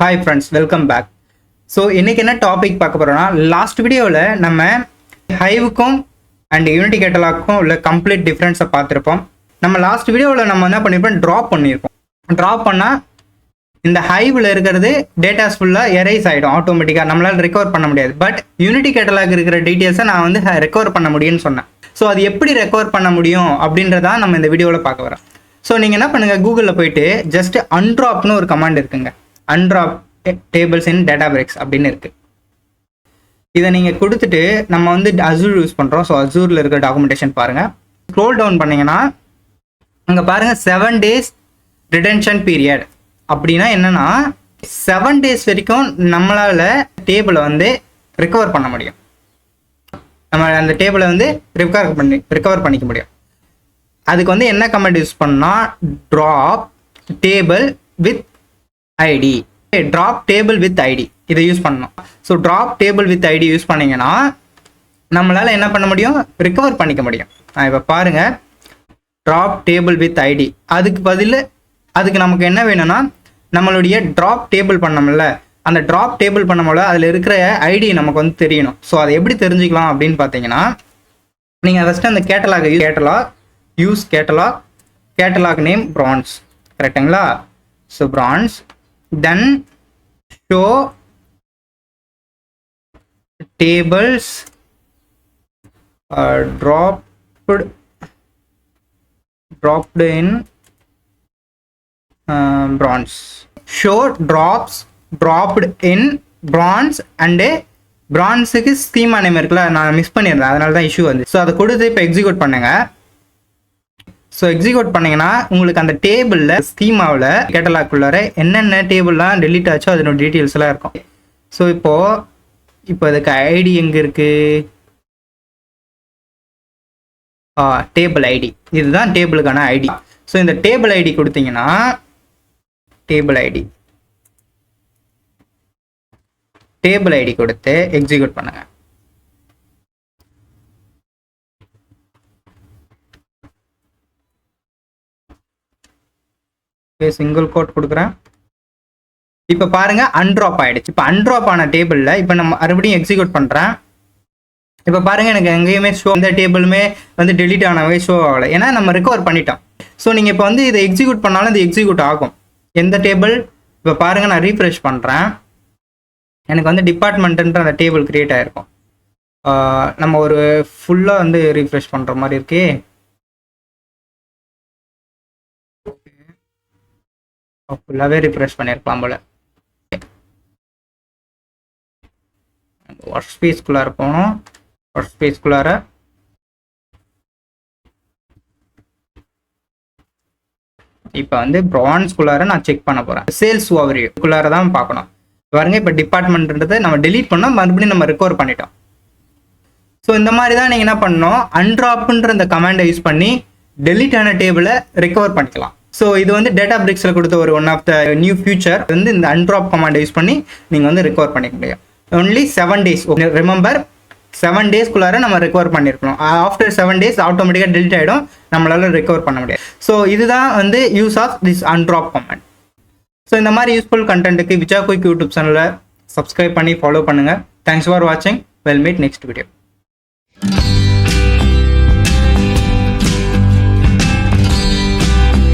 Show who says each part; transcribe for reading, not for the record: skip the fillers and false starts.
Speaker 1: Hi friends, welcome back. So இன்னைக்கு என்ன topic பார்க்க போறோம்னா, லாஸ்ட் வீடியோவில் நம்ம ஹைவுக்கும் அண்ட் யூனிட்டி கேட்டலாக்கும் உள்ள கம்ப்ளீட் டிஃப்ரென்ஸை பார்த்துருப்போம். நம்ம லாஸ்ட் வீடியோவில் நம்ம என்ன பண்ணியிருப்போம், ட்ராப் பண்ணியிருப்போம். ட்ராப் பண்ணால் இந்த ஹைவில் இருக்கிறது டேட்டாஸ் ஃபுல்லாக எரேஸ் ஆகிடும் ஆட்டோமேட்டிக்காக, நம்மளால் ரெக்கவர் பண்ண முடியாது. பட் யூனிட்டி கேட்டலாக் இருக்கிற டீட்டெயில்ஸை நான் வந்து ரெக்கவர் பண்ண முடியும்னு சொன்னேன். ஸோ அது எப்படி ரெக்கவர் பண்ண முடியும் அப்படின்றதான் நம்ம இந்த வீடியோவில் பார்க்க வரோம். ஸோ நீங்கள் என்ன பண்ணுங்கள், கூகுளில் போயிட்டு ஜஸ்ட் அன்ட்ராப்னு ஒரு கமாண்ட் இருக்குங்க. அன்ட்ராப் டேபிள்ஸ் இன் டேட்டாபிரிக்ஸ் அப்படின்னு இருக்கு. இதை நீங்கள் கொடுத்துட்டு நம்ம வந்து அசூர் யூஸ் பண்ணுறோம். ஸோ அசூரில் இருக்கிற டாக்குமெண்டேஷன் பாருங்கள். ஸ்க்ரோல் டவுன் பண்ணிங்கன்னா அங்கே பாருங்கள் 7 days ரிடென்ஷன் பீரியட். அப்படின்னா என்னென்னா 7 days வரைக்கும் நம்மளால் டேபிளை வந்து ரிகவர் பண்ண முடியும். நம்ம அந்த டேபிளை வந்து ரிகவர் பண்ணிக்க முடியும். அதுக்கு வந்து என்ன கமெண்ட் யூஸ் பண்ணால், drop table with ID. Drop table with ID இதை யூஸ் பண்ணணும். So drop table with ID use பண்ணிங்கன்னா நம்மளால் என்ன பண்ண முடியும், ரிகவர் பண்ணிக்க முடியும். இப்போ பாருங்கள், ட்ராப் டேபிள் வித் ஐடி. அதுக்கு நமக்கு என்ன வேணும்னா, நம்மளுடைய ட்ராப் டேபிள் பண்ணோம்ல, அந்த ட்ராப் டேபிள் பண்ணும்போது அதில் இருக்கிற ஐடி நமக்கு வந்து தெரியணும். ஸோ அதை எப்படி தெரிஞ்சுக்கலாம் அப்படின்னு பார்த்தீங்கன்னா, நீங்கள் ஃபஸ்ட்டு அந்த catalogue use catalogue name bronze, கரெக்டுங்களா? So bronze, then show tables dropped in bronze. Show dropped in bronze and bronzeக்கு ஸ்கீமா நேம் இருக்குல்ல, நான் மிஸ் பண்ணியிருந்தேன், அதனால தான் இஷ்யூ வந்து. ஸோ அதை கொடுத்து இப்போ எக்ஸிக்யூட் பண்ணுங்க. ஸோ எக்ஸிக்யூட் பண்ணிங்கன்னா உங்களுக்கு அந்த டேபிளில் ஸ்கீமாவில் கேட்டலாக்குள்ளார என்னென்ன டேபிள்லாம் டெலீட் ஆச்சோ அதனோட டீட்டெயில்ஸ்லாம் இருக்கும். ஸோ இப்போ அதுக்கு ஐடி எங்கே இருக்குது, டேபிள் ஐடி, இதுதான் டேபிளுக்கான ஐடி. ஸோ இந்த டேபிள் ஐடி கொடுத்தீங்கன்னா டேபிள் ஐடி கொடுத்து எக்ஸிக்யூட் பண்ணுங்க. சிங்கிள் கோட் கொடுக்குறேன். இப்போ பாருங்க, அன்ட்ராப் ஆயிடுச்சு. இப்போ அன்ட்ராப் ஆன டேபிளில் இப்போ நம்ம மறுபடியும் எக்ஸிக்யூட் பண்ணுறேன். இப்போ பாருங்க, எனக்கு எங்கேயுமே ஷோ, எந்த டேபிளுமே வந்து டெலிட் ஆனவே ஷோ ஆகலை, ஏன்னா நம்ம ரிகவர் பண்ணிட்டோம். ஸோ நீங்கள் இப்போ வந்து இதை எக்ஸிக்யூட் பண்ணாலும் இது எக்ஸிக்யூட் ஆகும். எந்த டேபிள், இப்போ பாருங்க, நான் ரீஃப்ரெஷ் பண்ணுறேன், எனக்கு வந்து டிபார்ட்மெண்ட்டுன்ற அந்த டேபிள் கிரியேட் ஆகிருக்கும். நம்ம ஒரு ஃபுல்லாக வந்து ரீஃப்ரெஷ் பண்ணுற மாதிரி இருக்கே. ஃபுல்லாகவே ரிஃப்ரெஷ் பண்ணியிருக்கலாம் போல. ஒர்க் ஸ்பேஸ்க்குள்ளார போகணும். ஒர்க் ஸ்பேஸ்க்குள்ளார இப்போ வந்து பிரான்ஸ்குள்ளார நான் செக் பண்ண போகிறேன். சேல்ஸ் ஓவர்வியூக்குள்ளார தான் பார்க்கணும். பாருங்க, இப்போ டிபார்ட்மெண்ட்ன்றதை நம்ம டெலீட் பண்ணோம், மறுபடியும் நம்ம ரெக்கவர் பண்ணிட்டோம். ஸோ இந்த மாதிரி தான் நீங்கள் என்ன பண்ணணும், அன்ட்ராப்ன்ற இந்த கமாண்டை யூஸ் பண்ணி டெலீட் ஆன டேபிளை ரெக்கவர் பண்ணிக்கலாம். ஸோ இது வந்து டேட்டாபிரிக்ஸில் கொடுத்த ஒரு one of the new future வந்து இந்த அன்ட்ராப் கமாண்டை யூஸ் பண்ணி நீங்கள் வந்து ரெக்கவர் பண்ணிக்க முடியும். Only 7 days. ரிமெம்பர், 7 daysக்குள்ளார நம்ம ரெக்கவர் பண்ணியிருக்கணும். ஆஃப்டர் 7 days ஆட்டோமேட்டிக்காக டெலிட் ஆகிடும், நம்மளால ரெக்கவர் பண்ண முடியாது. ஸோ இதுதான் வந்து use of this undrop command. So இந்த மாதிரி யூஸ்ஃபுல் கண்டென்ட்டுக்கு விஜா குயிக் யூடியூப் சேனலை சப்ஸ்கிரைப் பண்ணி ஃபாலோ பண்ணுங்கள். தேங்க்ஸ் ஃபார் வாட்சிங். We'll meet next video.